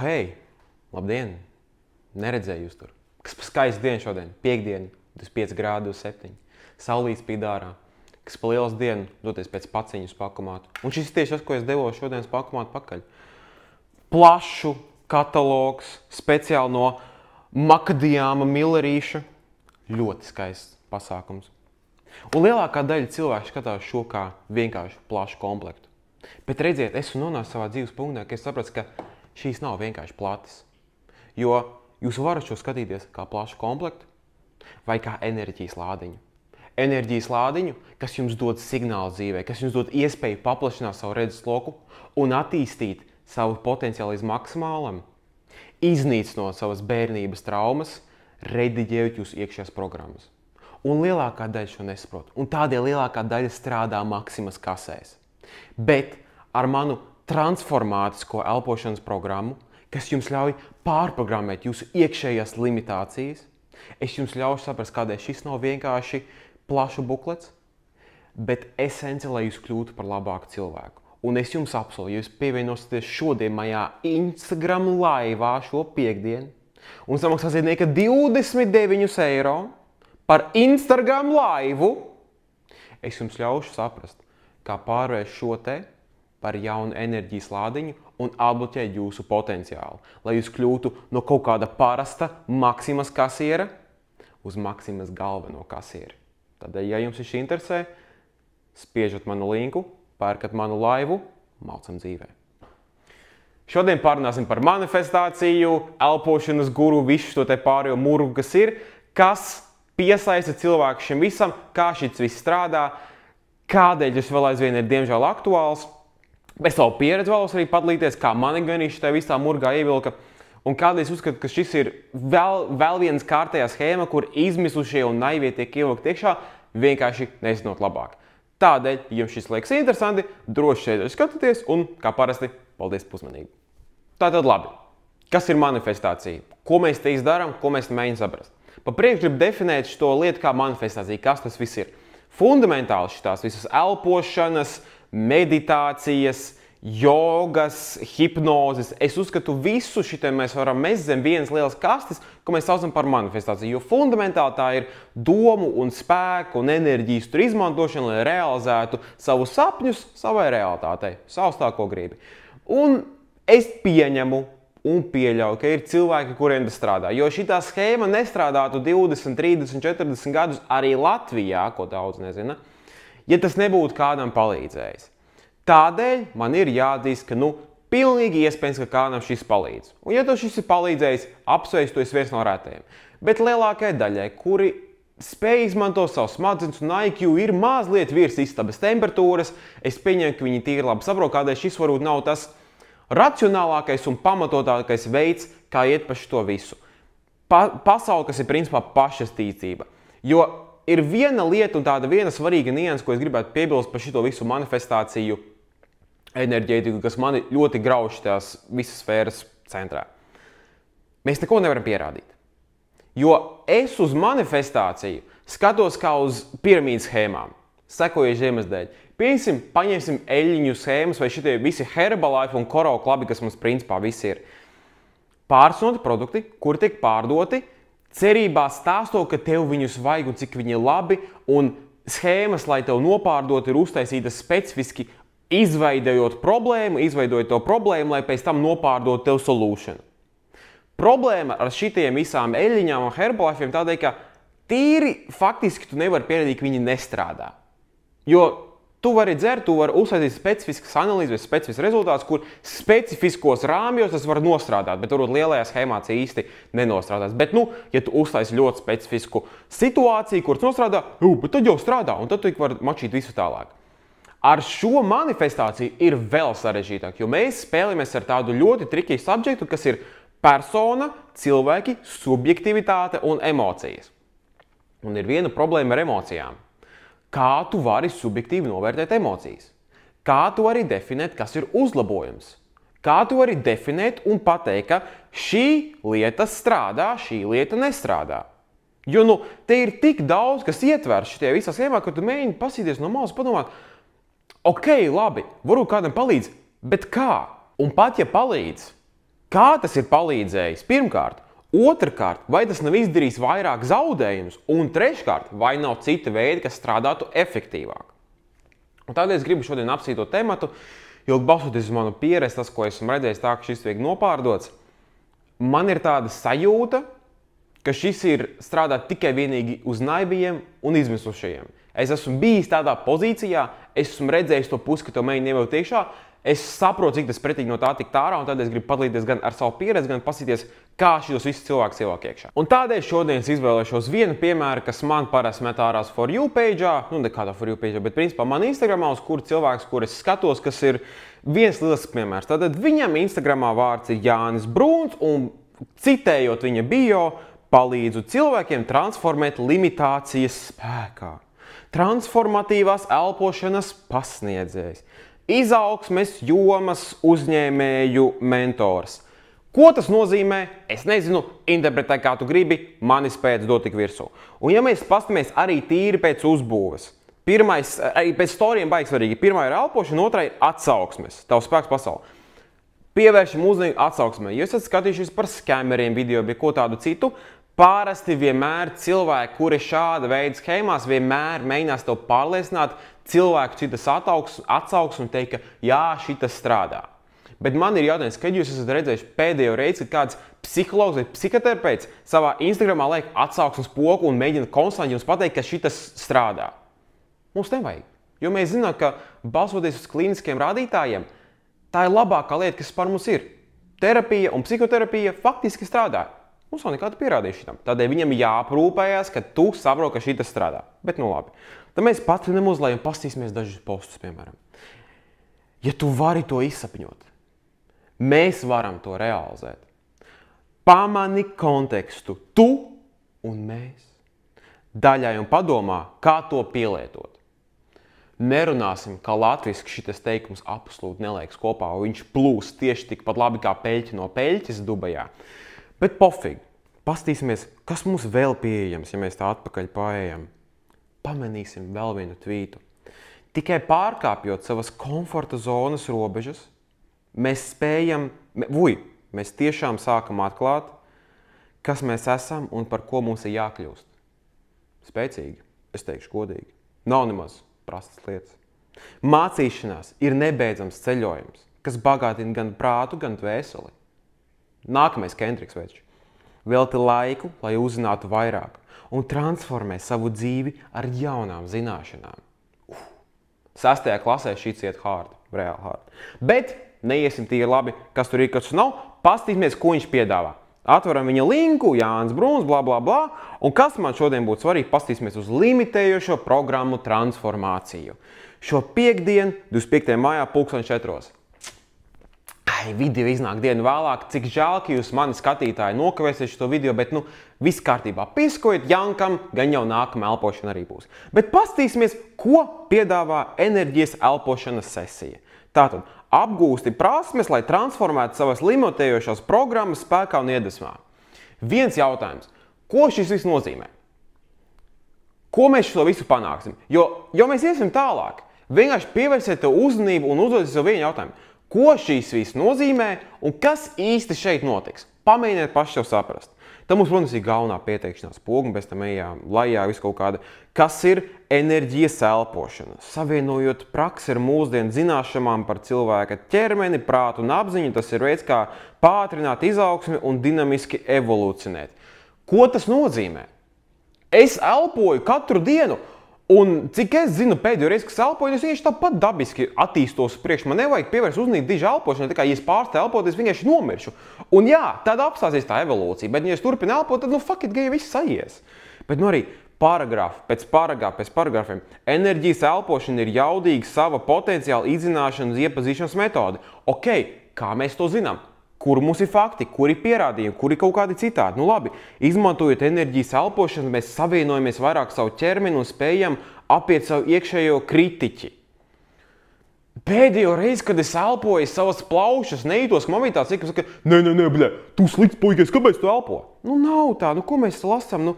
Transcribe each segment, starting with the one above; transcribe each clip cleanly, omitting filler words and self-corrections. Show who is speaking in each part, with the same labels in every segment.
Speaker 1: hei, labdien, neredzēju jūs tur. Kas pa skaists diena šodien, piekdiena, 25 grādi, 27. Saulīt spīd ārā. Kas pa lielas dienu, doties pēc paciņu uz pakomātu. Un šis tieši tas, ko es devos šodien uz pakomātu pakaļ. Plašu katalogs, speciāli no makadijāma Millerīša. Ļoti skaists pasākums. Un lielākā daļa cilvēku skatās šo kā vienkārši plašu komplektu. Bet redziet, esmu nonācis savā dzīves punktā, ka es sapratu, ka šīs nav vienkārši plates. Jo jūs varat šo skatīties kā plašu komplektu vai kā enerģijas lādiņu. Enerģijas lādiņu, kas jums dod signālu dzīvē, kas jums dod iespēju paplašināt savu redzesloku un attīstīt savu potenciālu līdz maksimālam, iznīcinot savas bērnības traumas, rediģējot jūsu iekšējās programmas. Un lielākā daļa šo nesaprot. Un tādēļ lielākā daļa strādā Maximas kasēs. Bet ar manu transformātisko elpošanas programmu, kas jums ļauj pārprogrammēt jūsu iekšējās limitācijas, es jums ļaušu saprast, kādēļ šis nav vienkārši plašu buklets, bet esence, lai jūs kļūtu par labāku cilvēku. Un es jums apsolu, ja jūs pievienosieties šodien manā Instagram laivā šo piekdienu un samaksāsiet nieka 29 eiro par Instagram laivu, es jums ļaušu saprast, kā pārvērst šo te par jaunu enerģijas lādiņu un atbloķēt jūsu potenciālu, lai jūs kļūtu no kaut kāda parasta Maximas kasiera uz Maximas galveno kasieri. Tādēļ, ja jums šis interesē, spiežat manu linku, pērkat manu laivu, malcam dzīvē. Šodien pārunāsim par manifestāciju, elpošanas guru, visu to te pārējo murgu, kas piesaista cilvēku šim visam, kā šis viss strādā, kādēļ šis vēl aizvien ir diemžēl aktuāls. Bez savu pieredzi vēlos arī padalīties, kā mani gan šitā visā murgā ievilka, un kādēļ es uzskatu, ka šis ir vēl viens kārtējā schēma, kur izmisušie un naivie tiek ievilkt iekšā, vienkārši nezinot labāk. Tādēļ, ja jums šis liekas interesanti, droši šeit skatāties un, kā parasti, paldies par uzmanību. Tātad labi, kas ir manifestācija? Ko mēs te izdarām, ko mēs te mēģinām saprast? Pa priekšu gribu definēt šo lietu kā manifestācija, kas tas viss ir. Fundamentāli šitās visas elpošanas, meditācijas, jogas, hipnozes. Es uzskatu, visu šitiem mēs varam mest zem vienas lielas kastes, ko mēs saucam par manifestāciju. Jo fundamentāli tā ir domu un spēku un enerģijas tur izmantošana, lai realizētu savus sapņus savai realitātei, savus tā, ko gribi. Un es pieņemu un pieļauju, ka ir cilvēki, kuriem tas strādā. Jo šitā schēma nestrādātu 20, 30, 40 gadus arī Latvijā, ko daudz nezina, ja tas nebūtu kādam palīdzējis. Tādēļ man ir jāatzīst, ka pilnīgi iespējams, ka kādam šis palīdz. Un ja tev šis ir palīdzējis, apsveic, tu esi viens no retajiem. Bet lielākajai daļai, kuri spēj izmantot savu smadzenes un IQ ir mazliet virs istabas temperatūras, es pieņemu, ka viņi tīri labi saprot, kādēļ šis varbūt nav tas racionālākais un pamatotākais veids, kā iet pa šito visu. Pasauli, kas ir principā pašastīcība. Jo ir viena lieta un tāda viena svarīga nianse, ko es gribētu piebilst par šito visu manifestāciju enerģētiku, kas mani ļoti grauž tās visas sfēras centrā. Mēs neko nevaram pierādīt. Jo es uz manifestāciju skatos kā uz piramīdas schēmām, sekojuši iemeslu dēļ. Paņemsim eļļiņu schēmas vai šitie visi Herbalife un Koro klabi, kas mums principā visi ir. Pārsunoti produkti, kuri tiek pārdoti, cerībā stāstot, ka tev viņus vajag un cik viņi ir labi, un schēmas, lai tev nopārdot, ir uztaisītas specifiski, izveidojot to problēmu, lai pēc tam nopārdot tev solution. Problēma ar šitiem visām eļļiņām un Herbalifiem tādēļ, ka tīri faktiski tu nevari pierādīt, ka viņi nestrādā. Jo tu vari dzert, tu vari uztaisīt specifiskas analīzes vai specifiskas rezultātus, kur specifiskos rāmjos tas var nostrādāt, bet varbūt lielajā schēmā tas īsti nenostrādās. Bet, ja tu uztaisi ļoti specifisku situāciju, kuras nostrādā, bet tad jau strādā, un tad tu var mačīt visu tālāk. Ar šo manifestāciju ir vēl sarežģītāk, jo mēs spēlējamies ar tādu ļoti tricky subjektu, kas ir persona, cilvēki, subjektivitāte un emocijas. Un ir viena problēma ar emocijām. Kā tu vari subjektīvi novērtēt emocijas? Kā tu vari definēt, kas ir uzlabojums? Kā tu vari definēt un pateikt, ka šī lieta strādā, šī lieta nestrādā? Jo, te ir tik daudz, kas ietver šitie visā schēmā, ka tu mēģini pasīties no malas padomāt, ok, labi, varbūt kādam palīdz, bet kā? Un pat ja palīdz, Kā tas ir palīdzējis? Pirmkārt. Otrkārt, vai tas nav izdarījis vairāk zaudējumus? Un treškārt, vai nav cita veida, kas strādātu efektīvāk? Un tādēļ es gribu šodien apsīt to tematu, jo balstoties uz manu pieredzi, tas, ko esmu redzējis, tā, ka šis tiek nopārdots, man ir tāda sajūta, ka šis ir strādāt tikai vienīgi uz naivajiem un izmisušajiem. Es esmu bijis tādā pozīcijā, esmu redzējis to pusi, ka to mēģinu ievilkt iekšā, es saprotu, cik tas pretīgi no tā tikt ārā, un tādēļ es gribu padalīties gan ar savu pieredzi, gan pasīties, kā šos visus cilvēkus ievāk iekšā. Un tādēļ šodien es izvēlēšos vienu piemēru, kas man parasti met ārās For You page'ā, nu nekādā For You page'ā, bet principā man Instagramā, uz kuru cilvēks, kur es skatos, kas ir viens lielisks piemērs. Tātad viņam Instagramā vārds ir Jānis Brūns, un citējot viņa bio, palīdzu cilvēkiem transformēt limitācijas spēkā. Transformatīvās elpošanas pasniedzējs. Izaugsmes jomas uzņēmēju mentors. Ko tas nozīmē? Es nezinu, interpretē kā tu gribi, manis pēc dot tik virsū. Un ja mēs pastamies arī tīri pēc uzbūves, pirmais, arī pēc storiem baigs svarīgi, pirmā ir elpošana, otrā ir atsauksmes, tavs spēks pasauli. Pievēršam uzmanību atsauksmē. Ja esat skatījušies par skameriem video, vai ko tādu citu, parasti vienmēr cilvēki, kuri šāda veida schēmās, vienmēr mēģinās tev pārliecināt cilvēku citas atsauksmes un teikt, ka jā, šitas strādā. Bet man ir jautājums, kad jūs esat redzējuši pēdējo reizi, kad kāds psihologs vai psihoterapeits savā Instagramā liek atsauksmes poku un mēģina konstanti jums pateikt, ka šitas strādā. Mums nevajag, jo mēs zinām, ka balsoties uz klīniskiem rādītājiem, tā ir labākā lieta, kas par mums ir. Terapija un psihoterapija faktiski strādā. Mums nav nekāda pierādījuma šitam. Tādēļ viņam jāprūpējās, ka tu saproti, ka šitas strādā. Bet nu labi. Tad mēs patrinam uz leju un pastīsimies dažus postus, piemēram. Ja tu vari to izsapņot, mēs varam to realizēt. Pamani kontekstu tu un mēs. Daļai un padomā, kā to pielietot. Nerunāsim, ka latviski šitas teikums absolūti neliekas kopā, un viņš plūs tieši tikpat labi kā peļķi no peļķes Dubajā. Bet pofīgi, pastīsimies, kas mums vēl pieejams, ja mēs tā atpakaļ paējam. Pamanīsim vēl vienu tvītu. Tikai pārkāpjot savas komforta zonas robežas, mēs spējam, mēs tiešām sākam atklāt, kas mēs esam un par ko mums ir jākļūst. Spēcīgi, es teikšu godīgi. Nav nemaz prastas lietas. Mācīšanās ir nebeidzams ceļojums, kas bagātina gan prātu, gan dvēseli. Nākamais Kendriks veči. Velti laiku, lai uzzinātu vairāk un transformē savu dzīvi ar jaunām zināšanām. 6. klasē šīs iet hard, reāli hard. Bet neiesim tīri labi, kas tur ir, kas tur nav. Pastīsimies, ko viņš piedāvā. Atveram viņa linku, Jānis Brūns, bla, bla, bla. Un kas man šodien būtu svarīgi, pastīsimies uz limitējošo programmu transformāciju. Šo piekdienu, 25. maijā, 2004. Video iznāk dienu vēlāk, cik žēl, ka jūs mani skatītāji nokavēsiet šo video, bet viss kārtībā. Piesakojiet Jankam, gan jau nākamā elpošana arī būs. Bet pastīsimies, ko piedāvā enerģijas elpošanas sesija. Tātad, apgūsti prasmes, lai transformētu savas limitējošās programmas spēkā un iedvesmā. Viens jautājums, ko šis viss nozīmē? Ko mēs šo visu panāksim? Jo mēs iesim tālāk. Vienkārši pievērsiet tev uzmanību un uzdodiet sev vienu jautājumu. Ko šīs viss nozīmē un kas īsti šeit notiks? Pamēģiniet paši sev saprast. Tad mums, protams, ir galvenā pieteikšanās poga, bez tam ejām lejā visu kaut kāda. Kas ir enerģijas elpošana? Savienojot praksi ar mūsdienu zināšanām par cilvēka ķermeni, prātu un apziņu, tas ir veids, kā pātrināt izaugsmi un dinamiski evolūcionēt. Ko tas nozīmē? Es elpoju katru dienu. Un cik es zinu pēdējo reizi, kas elpoju, es vienkārši tāpat dabiski attīstos priekš. Man nevajag pievērst uzmanību diži elpošanai, tā kā ja es pārstu elpot, es vienkārši nomiršu. Un jā, tad apstāsies tā evolūcija, bet ja es turpinu elpot, tad fuck it, ja viss aizies. Bet arī paragrāfi, pēc paragrāfiem. Enerģijas elpošana ir jaudīga sava potenciāla izzināšanas iepazīšanas metode. Ok, kā mēs to zinām? Kur mums ir fakti, kur ir pierādījumi, kur ir kaut kādi citādi. Nu labi, izmantojot enerģijas elpošanu, mēs savienojamies vairāk savu ķermeni un spējam apiet savu iekšējo kritiķi. Pēdējo reizi, kad es elpoju savas plaušas, nejūtos, ka man bija tāds, ka nē, bļē, tu slikts puikies, kāpēc tu elpo? Nu nav tā, ko mēs lasām,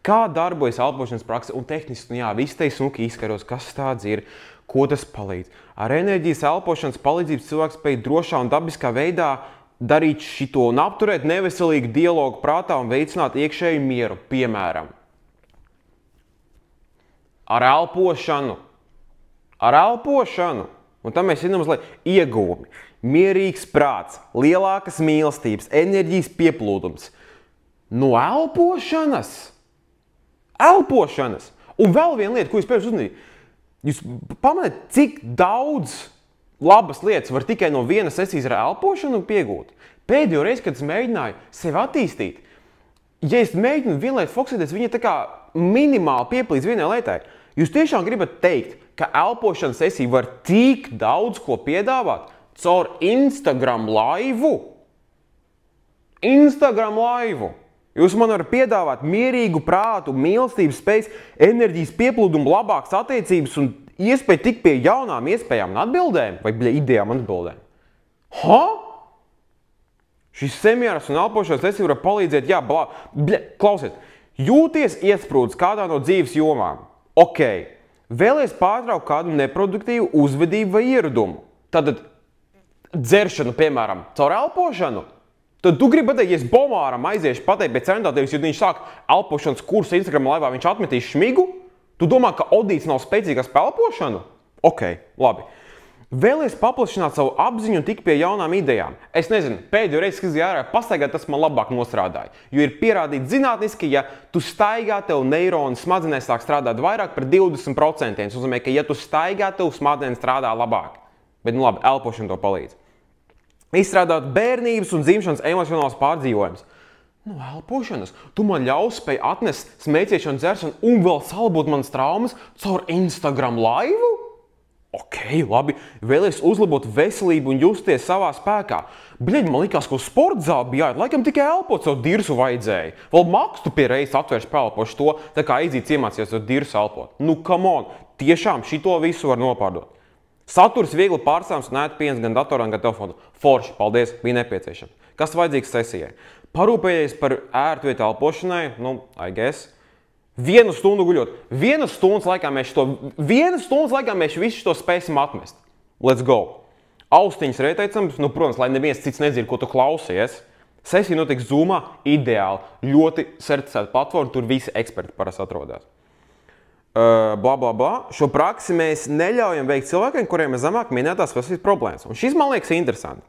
Speaker 1: kā darbojas elpošanas prakse un tehniski, jā, viss te smuki izskaros, kas tāds ir, ko tas palīdz. Ar enerģijas elpošanas palīdzības cilvēks spēj drošā un dabiskā veidā darīt šito un apturēt neveselīgu dialogu prātā un veicināt iekšēju mieru, piemēram, ar elpošanu. Ar elpošanu. Un tam mēs zinām, lai iegūmi, mierīgs prāts, lielākas mīlestības, enerģijas pieplūdums. No elpošanas. Elpošanas. Un vēl viena lieta, ko jūs pēc uzmanīju. Jūs pamanāt, cik daudz labas lietas var tikai no vienas sesijas ar elpošanu piegūt. Pēdējo reizi, kad es mēģināju sevi attīstīt, ja es mēģinu vienu lietu fokusēties, viņa tā kā minimāli pieplīdz vienai lietai. Jūs tiešām gribat teikt, ka elpošanas sesija var tik daudz ko piedāvāt caur Instagram laivu? Instagram laivu. Jūs man varat piedāvāt mierīgu prātu, mīlestības spējas, enerģijas pieplūdumu, labākas attiecības un iespēju tikt pie jaunām iespējām un atbildēm, vai idejām un atbildēm. Šis seminārs un elpošanas sesija var palīdzēt, klausiet, jūties iesprūdis kādā no dzīves jomām. Ok, vēlies pārtraukt kādu neproduktīvu uzvedību vai ieradumu. Tad dzeršanu, piemēram, caur elpošanu. Tad tu gribi pateikt, ja es Bomāram aiziešu pateikt pēc centātības, jo viņš sāk elpošanas kursu Instagram laivā, viņš atmetīs šmigu? Tu domā, ka Odīts nav spēcīgāks par elpošanu? Ok, labi. Vēlies paplašināt savu apziņu un tikt pie jaunām idejām. Es nezinu, pēdējo reizi, kad ārā pastaigāt, tas man labāk nostrādāja. Jo ir pierādīts zinātniski, ja tu staigā, tev neironi smadzenēs sāk strādāt vairāk par 20%. Tas nozīmē, ka ja tu staigā, tev smadzenes strādā labāk. Bet, labi, elpošana to palīdz. Izstrādāt bērnības un dzimšanas emocionāls pārdzīvojums. No elpošanas. Tu man ļaus spēj atnest smēķēšanu, dzeršanu un vēl salbot manas traumas caur Instagram laivu? Ok, labi. Vēlies uzlabot veselību un justies savā spēkā. Bļeļ, man likās, ka uz sporta zāli bija jāiet. Laikam tikai elpot savu dirsu vajadzēja. Vēl makstu pie reizes atvērš pelpošu to, tā kā Izīts iemācījās savu dirsu elpot. Nu, come on. Tiešām šito visu var nopārdot. Saturs viegli pārstāvs un ēt pieņems gan datorā, gan telefonā. Forši, paldies, bija nepieciešams. Kas vajadzīgs sesijai? Parūpējies par ērtu vietu elpošanai, I guess. 1 stundu guļot. 1 stundas laikā mēs visu šo spēsim atmest. Let's go. Austiņas rēteicams, protams, lai neviens cits nedzird, ko tu klausies. Sesija notiks Zoomā, ideāli. Ļoti certificēta platforma, tur visi eksperti parasti atrodas. Šo praksi mēs neļaujam veikt cilvēkiem, kuriem ir zemāk minētās veselības problēmas. Un šis man liekas interesanti.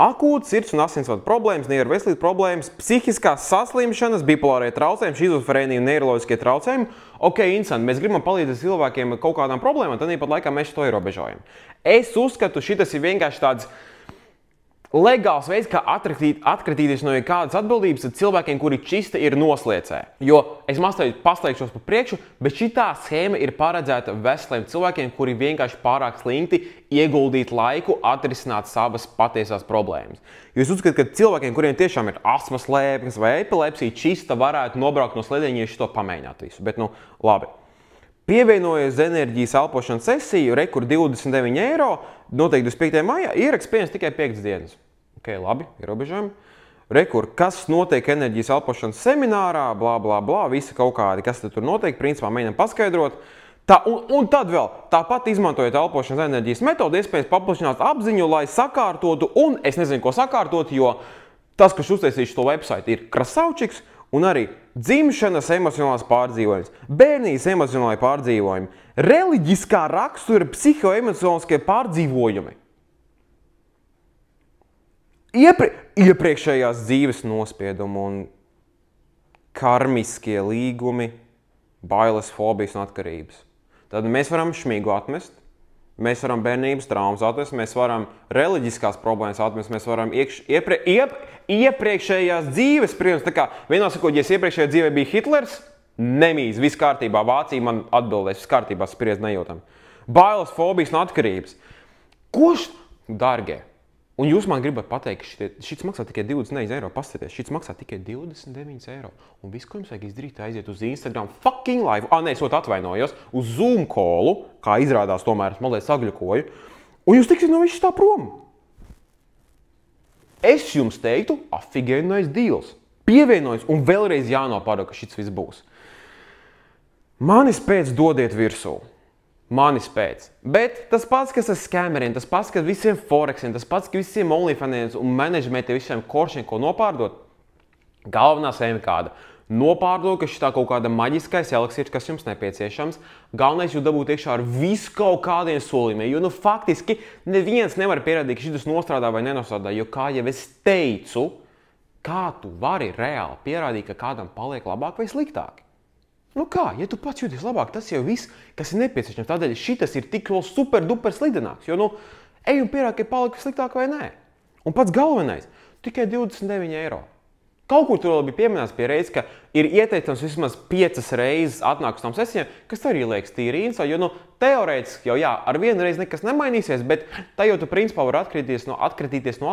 Speaker 1: Akūtas sirds un asinsvadu problēmas, neirveselības problēmas, psihiskās saslimšanas, bipolārie traucējumi, šizofrēnija un neiroloģiskie traucējumi. Ok, interesanti, mēs gribam palīdzēt cilvēkiem kaut kādām problēmām, tad pat laikā mēs to ierobežojam. Es uzskatu, šitas ir vienkārši tāds legāls veids, kā atkritīties no kādas atbildības cilvēkiem, kuri čisti ir nosliecē. Jo es pasteikšos pa priekšu, bet šitā schēma ir paredzēta veseliem cilvēkiem, kuri vienkārši pārāk slinkti ieguldīt laiku, atrisināt savas patiesās problēmas. Jo es uzskatu, ka cilvēkiem, kuriem tiešām ir astmas lēpnes vai epilepsija, čista varētu nobraukt no slēdeņa, ja šito pamēģināt visu. Bet, labi. Pievienojies enerģijas elpošanas sesiju, rekur 29 €, noteikti 25. maijā, ieraksts pieņems tikai 5 dienas. Ok, labi, ierobežojumi. Rekur, kas notiek enerģijas elpošanas seminārā, visi kaut kādi, kas tur notiek, principā mēģinām paskaidrot. Un tad vēl, tāpat izmantojot elpošanas enerģijas metodu, iespējams paplašināt apziņu, lai sakārtotu, un es nezinu, ko sakārtot, jo tas, kas uztaisīs to website, ir Krasavčiks, un arī dzimšanas emocionālās pārdzīvojums, bērnības emocionālai pārdzīvojumi, reliģiskā rakstura psihoemocionāliskie pārdzīvojumi, iepriekšējās dzīves nospiedumi un karmiskie līgumi, bailes, fobijas un atkarības. Tad mēs varam šmigu atmest, mēs varam bērnības traumas atmest, mēs varam reliģiskās problēmas atmest, mēs varam iepriekšējās dzīves, protams, tā kā vienā sakot, ja es iepriekšējā dzīvē bija Hitlers, nemīz, viss kārtībā, Vācija man atbildēs, viss kārtībā, spriedz nejūtam. Bailes, fobijas un atkarības. Koš, dargie? Un jūs man gribat pateikt, ka šis maksā tikai 29 €, paskatieties, šis maksā tikai 29 €. Un viss, ko jums vajag izdarīt, aiziet uz Instagram fucking live, es atvainojos, uz Zoom callu, kā izrādās tomēr, es mazliet sagļukoju, un jūs tiksiet no viss tā prom. Es jums teiktu, afigēnais deals. Pievienojas un vēlreiz jānopāro, ka šis viss būs. Manis pēc dodiet virsū. manis pēc. Bet tas pats, kas ar skameriem, tas pats, kas visiem forexiem, tas pats, kas visiem OnlyFans un managementiem visiem koršiem, ko nopārdot, galvenā sēma kāda. Nopārdot, ka šitā kaut kāda maģiskais eliksīrs, kas jums nepieciešams. Galvenais jūs dabūt iekšā ar visu kaut kādiem solījumiem, jo faktiski neviens nevar pierādīt, ka šitas nostrādā vai nenostrādā, jo kā jau es teicu, kā tu vari reāli pierādīt, ka kādam paliek labāk vai sliktāk? Nu kā, ja tu pats jūties labāk, tas jau viss, kas ir nepieciešams. Tādēļ šitas ir tik vēl super duper slidenāks, jo ej un pierādi, ka palika sliktāk vai nē. Un pats galvenais, tikai 29 eiro. Kaut kur tur vēl bija pieminēts pie reizes, ka ir ieteicams vismaz 5 reizes atnākt uz tām sesijām, kas arī liekas tīri interesanti, jo teorētiski jau ar vienu reizi nekas nemainīsies, bet tā jau tu principā var atkritīties no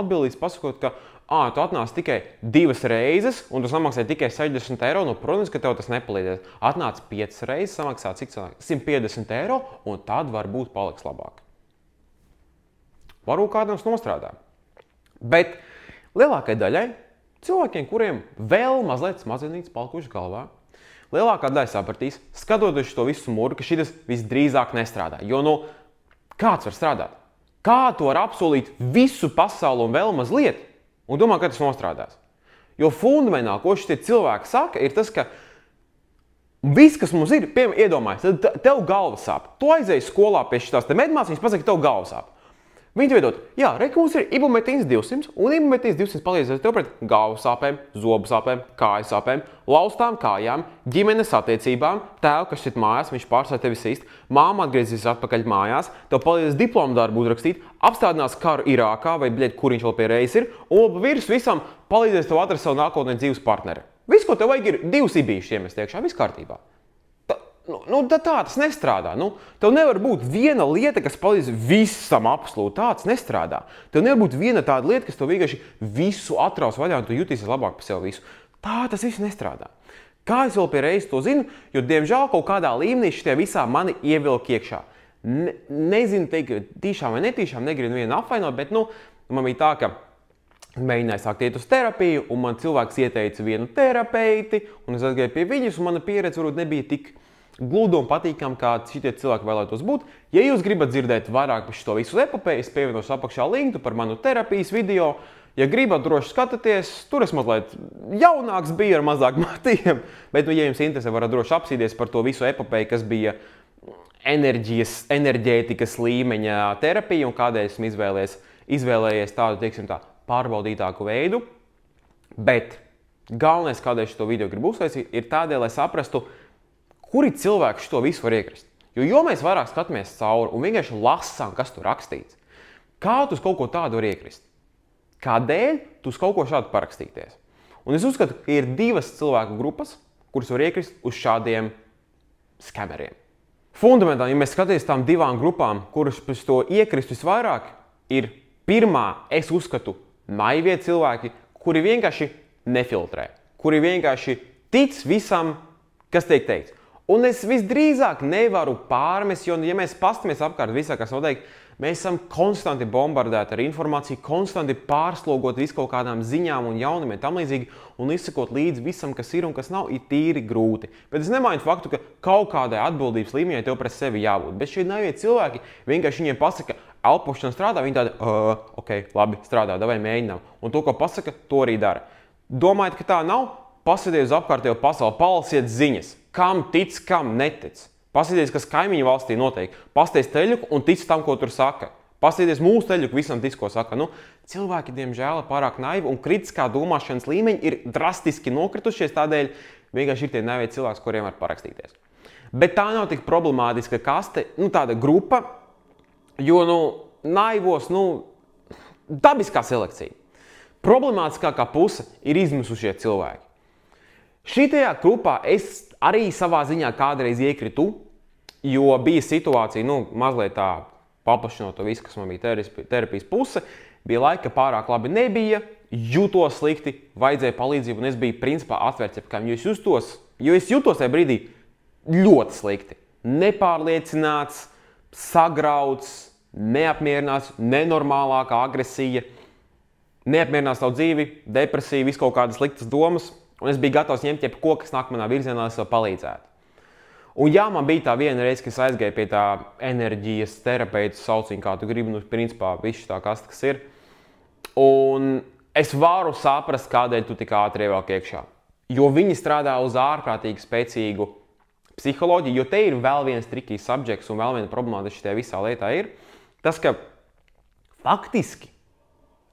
Speaker 1: atbildības, pasakot, ka tu atnāc tikai 2 reizes un tu samaksāji tikai 60 eiro, protams, ka tev tas nepalīdzēs. Atnāc 5 reizes, samaksā cik 150 eiro un tad varbūt paliks labāk. Varbūt kādam nostrādā. Bet lielākai daļai cilvēkiem, kuriem vēl mazliet smadzenītes palikuši galvā, lielākā daļa sapratīs, skatoties to visu mūru, ka šitas visdrīzāk nestrādā. Jo kāds var strādāt? Kā tu var apsolīt visu pasauli un vēl mazliet un domā, ka tas nostrādās? Jo fundamentāli, ko šie cilvēki saka, ir tas, ka viss, kas mums ir, piemēram, iedomājies, tad tev galva sāp. Tu aizēji skolā pie šitās te medmācības, pasaka, ka tev galva sāp. Viņi tev iedod, mums ir ibumetīns 200, un ibumetīns 200 palīdzēs tev pret galvu sāpēm, zobu sāpēm, kāju sāpēm, laustām kājām, ģimenes attiecībām, tēvu, kas šeit mājās, viņš pārstāv tevi sīst, māma atgriezīsies atpakaļ mājās, tev palīdzēs diplomu darbu uzrakstīt, apstādinās karu Irākā, vai kur viņš vēl pie reizes ir, un virs visam palīdzēs tev atrast savu nākotnē dzīves partneri. Viss, ko tev vajag, ir 2 ibīšus iemest iekšā, viss kārtībā. Tā tas nestrādā. Tev nevar būt viena lieta, kas palīdz visam absolūti. Tāds nestrādā. Tev nevar būt viena tāda lieta, kas tev vienkārši visu atraus vaļā un tu jutīsies labāk par sevi visu. Tā tas viss nestrādā. Kā es vēl pie reizes to zinu, jo diemžēl kaut kādā līmenī šitie visā mani ievilk iekšā. Nezinu teikt, tīšām vai netīšām, negribu nevienu apvainot, bet man bija tā, ka mēģināju sākt iet uz terapiju, un man cilvēks ieteica vienu terapeiti, un es atgāju pie viņas, un mana pieredze varbūt nebija tik gluda un patīkam, kā šitie cilvēki vēlētos būt. Ja jūs gribat dzirdēt vairāk par šo visu epopēju, es pievienošu apakšā linku par manu terapijas video. Ja gribat, droši skatieties, tur es mazliet jaunāks biju ar mazāk matiem, bet, ja jums interesē, varat droši apsīties par to visu epopēju, kas bija enerģētikas līmeņa terapija un kādēļ esmu izvēlējies tādu, teiksim tā, pārbaudītāku veidu. Bet galvenais, kādēļ šo video gribu uzsvērt, ir tādēļ, lai saprastu, kuri cilvēki šo visu var iekrist. Jo mēs vairāk skatāmies cauri un vienkārši lasām, kas tur rakstīts, kā tu uz kaut ko tādu var iekrist? Kādēļ tu uz kaut ko šādu parakstīties? Un es uzskatu, ka ir 2 cilvēku grupas, kuras var iekrist uz šādiem skameriem. Fundamentāli, ja mēs skatāmies tām 2 grupām, kuras pēc to iekrist visvairāk, ir pirmā, es uzskatu, naivie cilvēki, kuri vienkārši nefiltrē, kuri vienkārši tic visam, kas tiek teikts. Un es visdrīzāk nevaru pārmest, jo, ja mēs pastamies apkārt visā, kas notiek, mēs esam konstanti bombardēti ar informāciju, konstanti pārslogot visu kaut kādām ziņām un jaunumiem tam līdzīgi, un izsekot līdzi visam, kas ir un kas nav, ir tīri grūti. Bet es nemainu faktu, ka kaut kādai atbildības līmeņai tev pret sevi jābūt. Bet šie naivie cilvēki vienkārši viņiem pasaka, elpošana strādā, viņi tādi, ok, labi, strādā, davai mēģinām. Un to, ko pasaka, to arī dara. Domājat, ka tā nav? Paskatieties uz apkārtējo pasauli, palasiet ziņas. Kam tic, kam netic. Paskatieties, kas kaimiņu valstī notiek. Paskatieties teļuku un tic tam, ko tur saka. Paskatieties mūsu teļuku, visam tic, ko saka. Cilvēki, diemžēl, pārāk naivi un kritiskā domāšanas līmeņi ir drastiski nokritušies, tādēļ vienkārši ir tie naivie cilvēki, kuriem var parakstīties. Bet tā nav tik problemātiska kaste, tāda grupa, jo, naivos, dabiskā selekcija. Problemātiskākā puse ir izmisušie cilvēki. Šitajā grupā es arī savā ziņā kādreiz iekritu, jo bija situācija, mazliet tā paplašinot to visu, kas man bija terapijas puse, bija laika, ka pārāk labi nebija, jutos slikti, vajadzēja palīdzību, un es biju principā atvērts jebkām, jo es jutos tajā brīdī ļoti slikti. Nepārliecināts, sagrauts, neapmierināts, nenormālākā agresija, neapmierināts savu dzīvi, depresija, visu kaut kādas sliktas domas. Un es biju gatavs ņemt jebko, kas nāk manā virzienā, lai sev palīdzētu. Un jā, man bija tā viena reize, kas aizgāja pie tā enerģijas terapeita, sauciņa, kā tu gribi, nu, principā, viss tā kas ir. Un es varu saprast, kādēļ tu tik ātri ievelk iekšā. Jo viņi strādā uz ārkārtīgi spēcīgu psiholoģiju, jo te ir vēl viens trikijs subjekts un vēl viena problēma šajā visā lietā ir tas, ka faktiski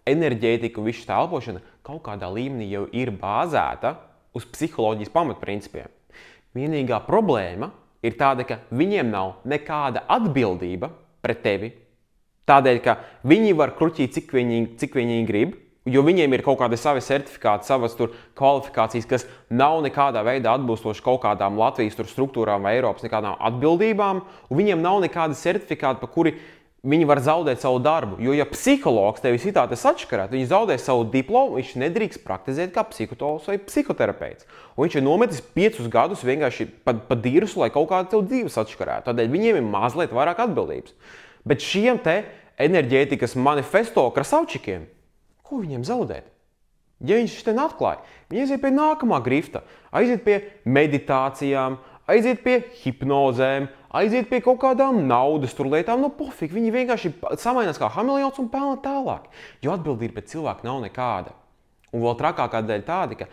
Speaker 1: enerģētika un viss tā elpošana kaut kādā līmenī jau ir bāzēta uz psiholoģijas pamatprincipiem. Vienīgā problēma ir tāda, ka viņiem nav nekāda atbildība pret tevi, tādēļ, ka viņi var kruķīt, cik viņi grib, jo viņiem ir kaut kādi savi certifikāti, savas kvalifikācijas, kas nav nekādā veidā atbilstoši kaut kādām Latvijas struktūrām vai Eiropas nekādām atbildībām, un viņiem nav nekāda certifikāta, pa kuri viņi var zaudēt savu darbu. Jo, ja psihologs tevi citādi atškarēt, viņš zaudē savu diplomu, viņš nedrīkst praktizēt kā psihologs vai psihoterapeits. Un viņš ir nometis 5 gadus vienkārši pa dirsu, lai kaut kādu tev dzīves atškarētu. Tādēļ viņiem ir mazliet vairāk atbildības. Bet šiem te enerģētikas manifesto krasavčikiem, ko viņiem zaudēt? Ja viņš te atklāja, viņi aiziet pie nākamā grifta, aiziet pie meditācijām, aiziet pie hipnozēm, aiziet pie kaut kādām naudas lietām, nu pofīgi, viņi vienkārši samainās kā hamiljons un pelna tālāk. Jo atbildība pret cilvēku nav nekāda. Un vēl trakākā dēļ tāda, ka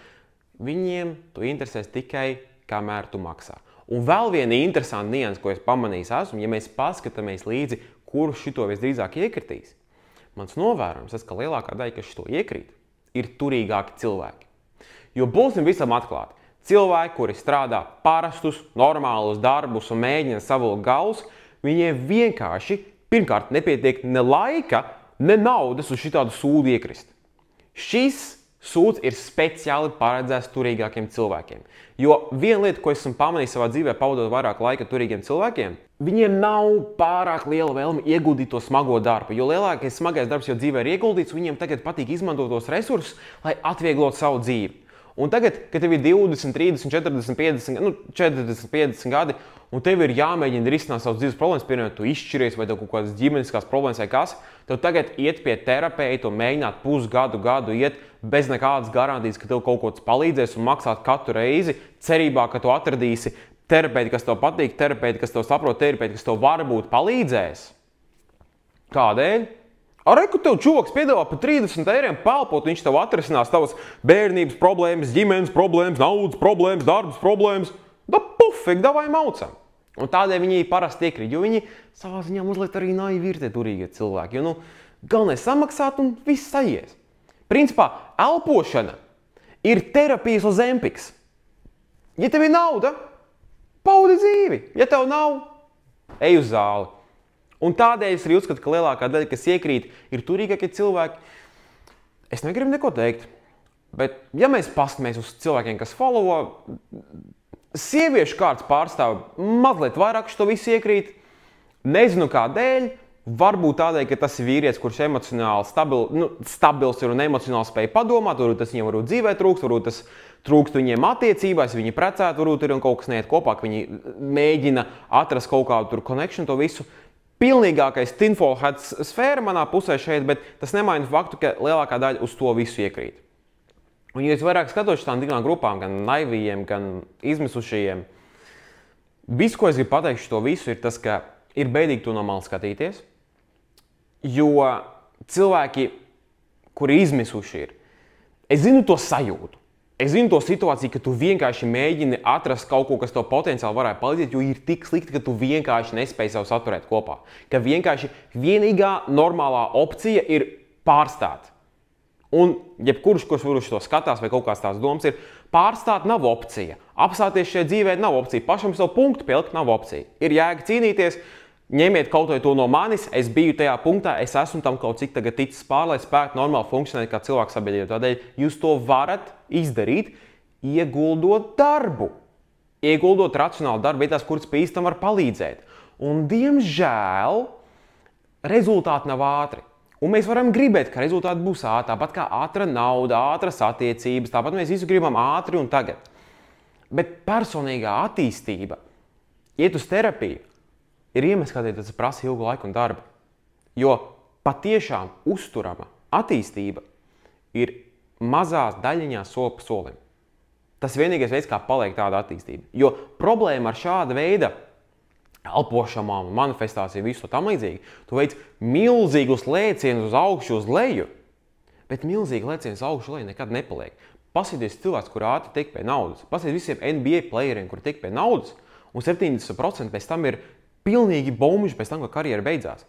Speaker 1: viņiem tu interesēs tikai, kamēr tu maksā. Un vēl viena interesanta nianse, ko es pamanījis esmu, ja mēs paskatāmies līdzi, kurš šito visdrīzāk iekritīs, mans novērojums, ka lielākā daļa, kas šito iekrīt, ir turīgāki cilvēki. Jo būsim visam atklāti. Cilvēki, kuri strādā parastus, normālus darbus un mēģina savilkt galus, viņiem vienkārši, pirmkārt, nepietiek ne laika, ne naudas uz šitādu sūdu iekrist. Šis sūds ir speciāli paredzēts turīgākiem cilvēkiem. Jo viena lieta, ko esmu pamanījis savā dzīvē, pavadot vairāk laika turīgiem cilvēkiem, viņiem nav pārāk liela vēlme ieguldīt to smago darbu. Jo lielākais smagais darbs jau dzīvē ir ieguldīts, viņiem tagad patīk izmantot tos resursus, lai atvieglotu savu dzīvi. Un tagad, kad tev ir 20, 30, 40, 50 gadi, un tev ir jāmēģina risināt savas dzīves problēmas, piemēram, tu izšķiries vai tev kaut kādas ģimeniskās problēmas vai kas, tev tagad iet pie terapeita un mēģināt pusgadu iet bez nekādas garantijas, ka tev kaut ko palīdzēs un maksāt katru reizi, cerībā, ka tu atradīsi terapeiti, kas tev patīk, terapeiti, kas tev saprot, terapeiti, kas tev varbūt palīdzēs. Kādēļ? Reku tev čoks piedāvā par 30 eiriem pelpot, viņš tev atrisinās tavas bērnības problēmas, ģimenes problēmas, naudas problēmas, darbas problēmas. Da pufik, davai maucam. Un tādēļ viņi parasti iekrīt, jo viņi savā ziņā mazliet arī naivi ir tie turīgie cilvēki. Jo, galvenais samaksāt un viss sajies. Principā, elpošana ir terapijas Ozempiks. Ja tev ir nauda, paudi dzīvi. Ja tev nav, ej uz zāli. Un tādēļ es arī uzskatu, ka lielākā daļa, kas iekrīt, ir turīgākie cilvēki. Es negribu neko teikt, bet ja mēs paskatāmies uz cilvēkiem, kas followo, sieviešu kārtas pārstāv mazliet vairāk šo visu iekrīt. Nezinu kādēļ, varbūt tādēļ, ka tas ir vīrietis, kurš emocionāli stabils ir un emocionāli spēj padomāt, varbūt tas viņiem varbūt dzīvē trūkst, varbūt tas trūkst viņiem attiecībās, viņi precēti, varbūt ir un kaut kas neiet kopā, ka viņi mēģina atrast kaut kādu connection to visu. Pilnīgākais tinfoil hats sfēra manā pusē šeit, bet tas nemaina faktu, ka lielākā daļa uz to visu iekrīt. Un, ja es vairāk skatos šitām divām grupām, gan naivajiem, gan izmisušajiem, visu, ko es gribu pateikt šo visu, ir tas, ka ir bēdīgi to normāli skatīties, jo cilvēki, kuri izmisuši ir, es zinu to sajūtu. Es zinu to situāciju, ka tu vienkārši mēģini atrast kaut ko, kas tev potenciāli varētu palīdzēt, jo ir tik slikti, ka tu vienkārši nespēj sev saturēt kopā. Ka vienkārši vienīgā normālā opcija ir pārstāt. Un jebkurš, kurš to skatās vai kaut kāds tās domas ir, pārstāt nav opcija. Apstāties šajā dzīvē nav opcija. Pašam savu punktu pielikt nav opcija. Ir jēga cīnīties. Ņemiet kaut ko to no manis, es biju tajā punktā, es esmu tam kaut cik tagad ticis pār, lai spētu normāli funkcionēt kā cilvēks sabiedrībā. Tādēļ jūs to varat izdarīt, ieguldot darbu. Ieguldot racionālu darbu vietās, kuras pie īstam var palīdzēt. Un, diemžēl, rezultāti nav ātri. Un mēs varam gribēt, ka rezultāti būs ātri, tāpat kā ātra nauda, ātras attiecības, tāpat mēs visu gribam ātri un tagad. Bet personīgā attīstība, iet uz terapiju, ir iemesls, kādēļ tas prasa ilgu laiku un darbu. Jo patiešām uzturama attīstība ir mazās daļiņās soli pa solim. Tas vienīgais veids, kā paliek tāda attīstība. Jo problēma ar šāda veida elpošanām, manifestāciju, visu tam līdzīgi, tu veic milzīgus lēcienus uz augšu, uz leju, bet milzīgi lēcienus uz augšu, leju nekad nepaliek. Pasieties cilvēks, kur ātri tiek pie naudas. Pasieties visiem NBA playeriem, kur tiek pie naudas, un 70% pēc tam ir pilnīgi bomži pēc tam, ka karjera beidzās.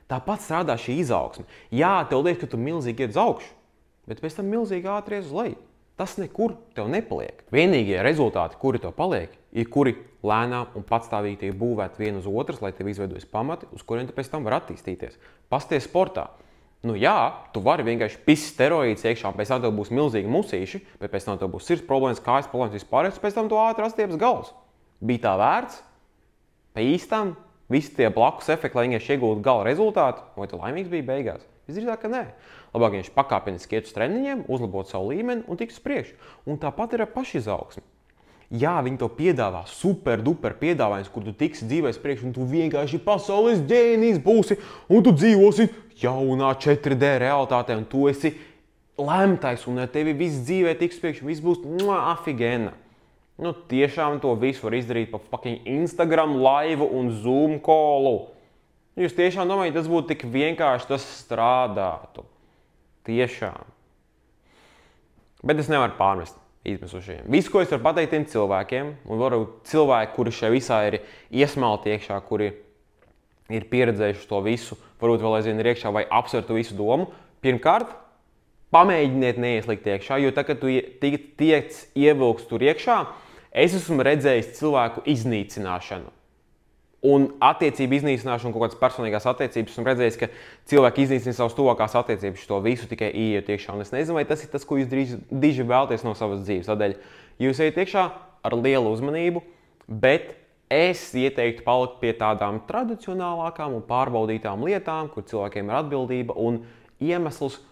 Speaker 1: Tāpat strādā šī izaugsme. Jā, tev liekas, ka tu milzīgi iet uz augšu, bet pēc tam milzīgi ātri iet uz leju. Tas nekur tev nepaliek. Vienīgie rezultāti, kuri tev paliek, ir kuri lēnām un patstāvīgi tiek būvēti vienu uz otras, lai tev izveidojas pamati, uz kuriem tu pēc tam var attīstīties. Pasties sportā. Nu jā, tu vari vienkārši pist steroīdus iekšā, pēc tam tev būs milzīgi musīši, bet pēc tam tev būs sirds problēmas, kājas problēmas, vispārējais, pēc tam tu ātri astieps gals. Bija tā vērts? Pa īstam? Visi tie blakus efekti, lai vienkārši iegūtu gala rezultātu, vai tu laimīgs bija beigās? Visdrīzāk, ka nē. Labāk vienkārši pakāpeniski iet uz treniņiem, uzlabot savu līmeni un tikt uz priekšu. Un tāpat ir ar pašizaugsmi. Jā, viņi to piedāvā super duper piedāvājums, kur tu tiksi dzīvēs priekšu un tu vienkārši pasaules ģēnijs būsi un tu dzīvosi jaunā 4D realitātē un tu esi lemtais un ar tevi viss dzīvē tiks priekšu, viss būs afigēna. Nu, tiešām to visu var izdarīt pa fucking Instagram laivu un Zoom callu. Jūs tiešām domājat, tas būtu tik vienkārši, tas strādātu. Tiešām. Bet es nevaru pārmest izmisušajiem. Visu, ko es varu pateikt tiem cilvēkiem, un varbūt cilvēki, kuri šajā visā ir iesmalti iekšā, kuri ir pieredzējuši to visu, varbūt vēl aizvien ir iekšā vai apsver to visu domu, pirmkārt, pamēģiniet neieslīgt iekšā, jo tā, kad tu tiec ievilks tur iekšā, es esmu redzējis cilvēku iznīcināšanu. Un attiecību iznīcināšanu, kaut kādas personīgās attiecības, esmu redzējis, ka cilvēki iznīcina savas tuvākās attiecības, to visu tikai ieiet iekšā. Un es nezinu, vai tas ir tas, ko jūs diži vēlaties no savas dzīves. Tādēļ jūs ejat iekšā ar lielu uzmanību, bet es ieteiktu palikt pie tādām tradicionālākām un pārbaudītām lietām, kur cilvēkiem ir atbildība un iemesls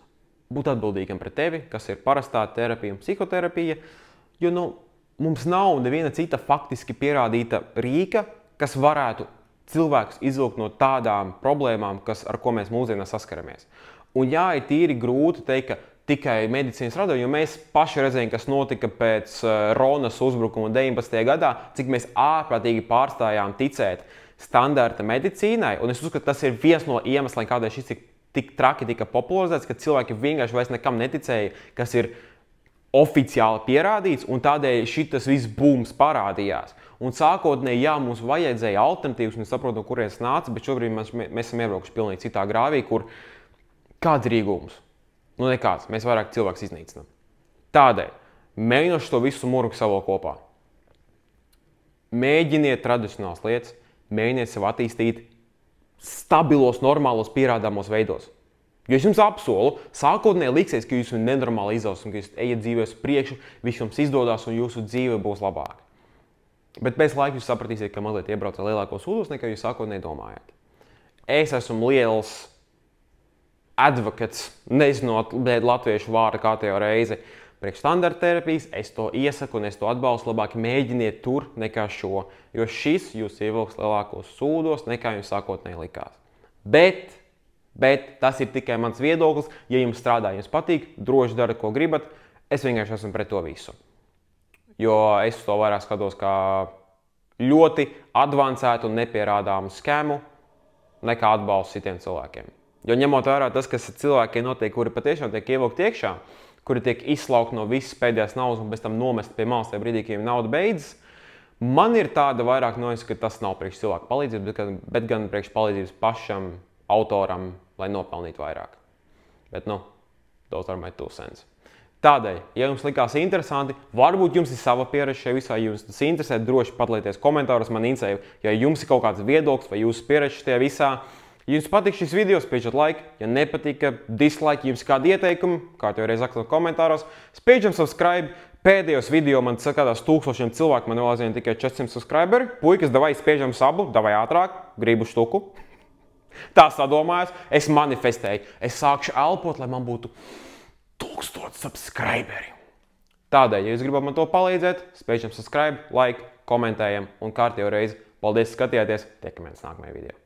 Speaker 1: būt atbildīgam pret tevi, kas ir parastā terapija un psihoterapija, jo mums nav neviena cita faktiski pierādīta rīka, kas varētu cilvēkus izvilkt no tādām problēmām, ar ko mēs mūsdienās saskaramies. Un jā, ir tīri grūti teikt, ka tikai medicīnas radīja, jo mēs paši redzējām, kas notika pēc Ronas uzbrukuma 19. gadā, cik mēs ārprātīgi pārstājām ticēt standarta medicīnai, un es uzskatu, ka tas ir viens no iemesliem, kādēļ šis tik traki tika popularizēts, ka cilvēki vienkārši vairs nekam neticēja, kas ir oficiāli pierādīts, un tādēļ šitas viss būms parādījās. Un sākotnēji, jā, mums vajadzēja alternatīvas, un es saprotu, no kurienes nāca, bet šobrīd mēs esam iebraukuši pilnīgi citā grāvī, kur kāds ir iegūms? Nu nekāds, mēs vairāk cilvēks iznīcinām. Tādēļ, mēģinoši to visu murgu savo kopā. Mēģiniet tradicionālas lietas, mēģiniet sev attīstīt stabilos, normālos, pierādāmos veidos. Jo es jums apsolu, sākotnēji liksies, ka jūs esat nenormāli izaugsmi, ka jūs ejat dzīvēs priekšu, viss jums izdodas un jūsu dzīve būs labāka. Bet pēc laika jūs sapratīsiet, ka mazliet iebraucat lielākos ūdos, nekā jūs sākotnēji domājat. Es esmu liels advokats, nezinot latviešu vārdu kārtējo reizi, priekš standarta terapijas, es to iesaku un es to atbalstu, labāk mēģiniet tur nekā šo, jo šis jūs ievilks lielākos sūdos, nekā jums sākotnēji likās. Bet tas ir tikai mans viedoklis, ja jums strādā, jums patīk, droši dara, ko gribat, es vienkārši esmu pret to visu. Jo es to vairāk skatos kā ļoti advancētu un nepierādāmu skēmu, nekā atbalstu citiem cilvēkiem. Jo ņemot vērā tas, kas cilvēkiem notiek, kuri patiešām tiek ievilkt iekšā, kuri tiek izslaukt no visas pēdējās naudas un pēc tam nomest pie malas tajā brīdī, kad nauda beidzas, man ir tāda vairāk nojauta, ka tas nav priekš cilvēku palīdzības, bet gan priekš palīdzības pašam autoram, lai nopelnītu vairāk. Bet, those are my 2 cents. Tādēļ, ja jums likās interesanti, varbūt jums ir sava pieredze šajā visā, ja jums tas interesē, droši padalieties komentāros, man interesē, ja jums ir kaut kāds viedoklis vai jūsu pieredze šajā visā. Ja jums patīk šis video, spiežat like, ja nepatika, dislike, jums kādi ieteikumi, kā jau reiz rakstāt komentāros, spiežam subscribe. Pēdējos video man sakādās 1000 cilvēku, man vēl aizvien tikai 400 subscriberi. Puikas, davai spiežam sabu, davai ātrāk, gribu štuku. Tā sadomājos, es manifestēju, es sākšu elpot, lai man būtu 1000 subscriberi. Tādēļ, ja jūs gribat man to palīdzēt, spēļam subscribe, like, komentējam un kārtējo reizi. Paldies, ka skatījāties, tiekamies nākamajā video.